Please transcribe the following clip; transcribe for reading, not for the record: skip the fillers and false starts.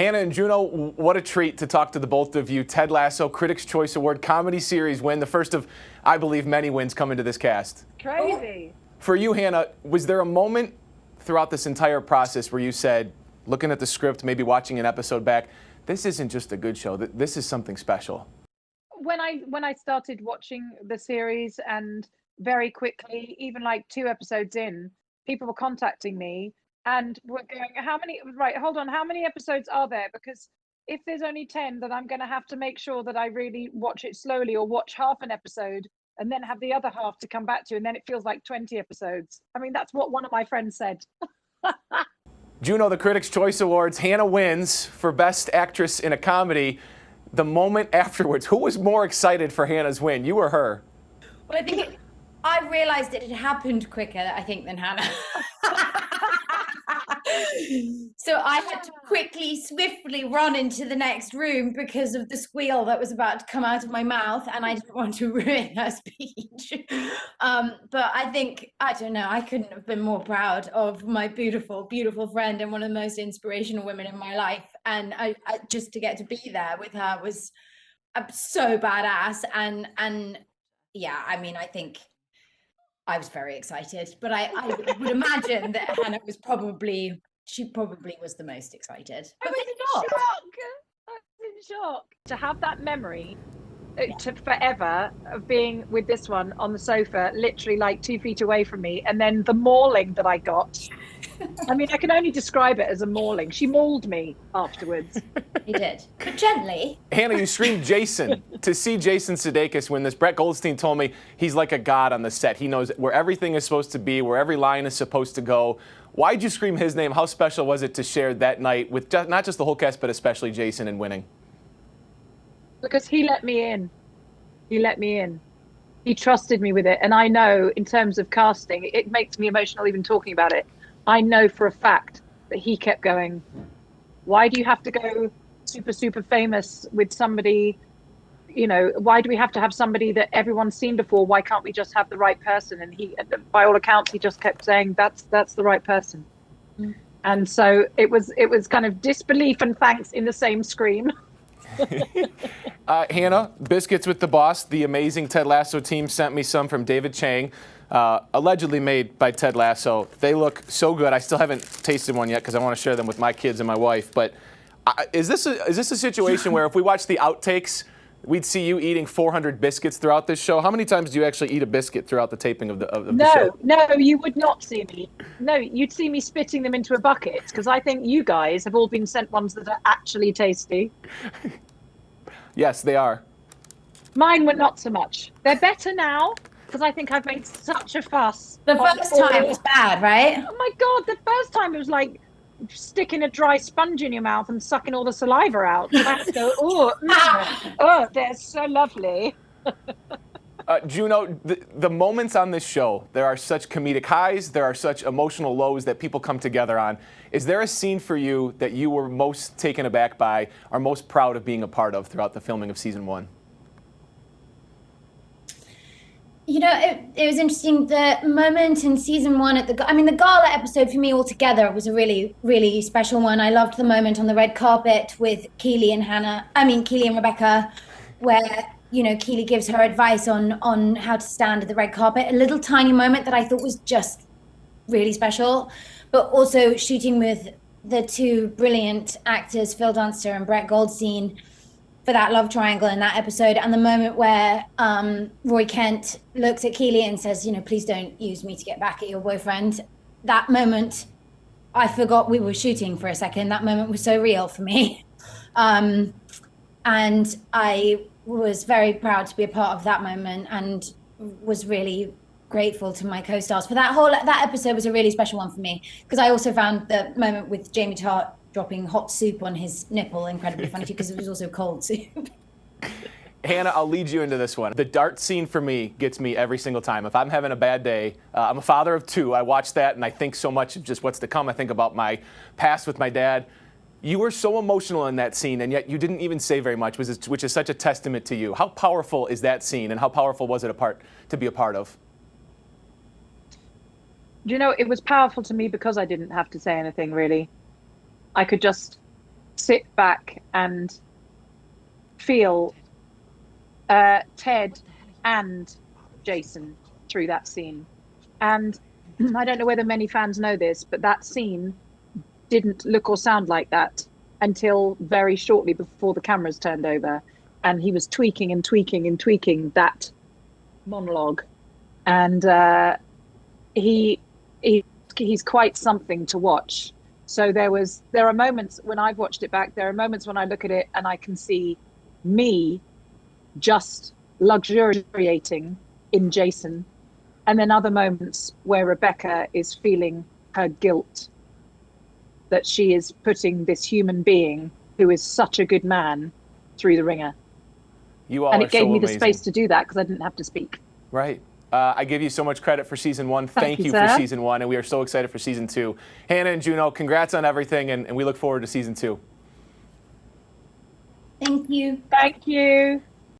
Hannah and Juno, what a treat to talk to the both of you. Ted Lasso Critics' Choice Award Comedy Series win, the first of, I believe, many wins coming to this cast. Crazy. For you, Hannah, was there a moment throughout this entire process where you said, looking at the script, maybe watching an episode back, this isn't just a good show, this is something special? When I started watching the series, and very quickly, even like 2 episodes in, people were contacting me and were going, how many episodes are there? Because if there's only 10, then I'm going to have to make sure that I really watch it slowly, or watch half an episode and then have the other half to come back to, and then it feels like 20 episodes. I mean, that's what one of my friends said. Juno, the Critics' Choice Awards, Hannah wins for Best Actress in a Comedy. The moment afterwards, who was more excited for Hannah's win, you or her? Well, I think I realized it had happened quicker, I think, than Hannah. So I had to quickly, swiftly run into the next room because of the squeal that was about to come out of my mouth, and I didn't want to ruin her speech. But I think, I don't know, I couldn't have been more proud of my beautiful, beautiful friend and one of the most inspirational women in my life. And I just to get to be there with her was so badass. And yeah, I mean, I think I was very excited, but I would imagine that Hannah was probably was the most excited. I was in shock. To have that memory to forever of being with this one on the sofa, literally like 2 feet away from me, and then the mauling that I got. I mean, I can only describe it as a mauling. She mauled me afterwards. He did, but gently. Hannah, you screamed Jason. To see Jason Sudeikis win this, Brett Goldstein told me he's like a god on the set. He knows where everything is supposed to be, where every line is supposed to go. Why'd you scream his name? How special was it to share that night with not just the whole cast, but especially Jason in winning? Because he let me in. He trusted me with it. And I know, in terms of casting, it makes me emotional even talking about it. I know for a fact that he kept going, why do you have to go super, super famous with somebody? You know, why do we have to have somebody that everyone's seen before? Why can't we just have the right person? And he, by all accounts, he just kept saying, that's the right person. Mm. And so it was kind of disbelief and thanks in the same scream. Hannah, biscuits with the boss. The amazing Ted Lasso team sent me some from David Chang, allegedly made by Ted Lasso. They look so good. I still haven't tasted one yet because I want to share them with my kids and my wife. But is this a situation where if we watch the outtakes, we'd see you eating 400 biscuits throughout this show? How many times do you actually eat a biscuit throughout the taping of the show? No, you would not see me. No, you'd see me spitting them into a bucket, because I think you guys have all been sent ones that are actually tasty. Yes, they are. Mine were not so much. They're better now, because I think I've made such a fuss. The first time was bad, right? Oh my God, the first time it was like sticking a dry sponge in your mouth and sucking all the saliva out. And I had to go, oh, they're so lovely. Juno, the moments on this show, there are such comedic highs, there are such emotional lows that people come together on. Is there a scene for you that you were most taken aback by, or most proud of being a part of throughout the filming of season 1? You know, it was interesting. The moment in season 1 the gala episode for me altogether was a really, really special one. I loved the moment on the red carpet with Keely and Rebecca, where, you know, Keely gives her advice on how to stand at the red carpet. A little tiny moment that I thought was just really special, but also shooting with the 2 brilliant actors, Phil Dunster and Brett Goldstein, for that love triangle in that episode. And the moment where Roy Kent looks at Keely and says, you know, please don't use me to get back at your boyfriend. That moment, I forgot we were shooting for a second. That moment was so real for me. And I was very proud to be a part of that moment, and was really grateful to my co-stars for that episode. Was a really special one for me, because I also found the moment with Jamie Tart dropping hot soup on his nipple incredibly funny too, because it was also cold soup. Hannah, I'll lead you into this one. The dart scene for me gets me every single time. If I'm having a bad day, I'm a father of 2. I watch that and I think so much of just what's to come. I think about my past with my dad. You were so emotional in that scene, and yet you didn't even say very much, which is such a testament to you. How powerful is that scene, and how powerful was it to be a part of? You know, it was powerful to me because I didn't have to say anything, really. I could just sit back and feel Ted and Jason through that scene. And I don't know whether many fans know this, but that scene didn't look or sound like that until very shortly before the cameras turned over. And he was tweaking and tweaking and tweaking that monologue. And he's quite something to watch. So there are moments when I've watched it back, there are moments when I look at it and I can see me just luxuriating in Jason. And then other moments where Rebecca is feeling her guilt that she is putting this human being who is such a good man through the ringer. You all and are it gave so me the amazing. space to do that because I didn't have to speak. Right. I give you so much credit for season 1. Thank you for season 1, and we are so excited for season 2. Hannah and Juno, congrats on everything, and we look forward to season 2. Thank you. Thank you.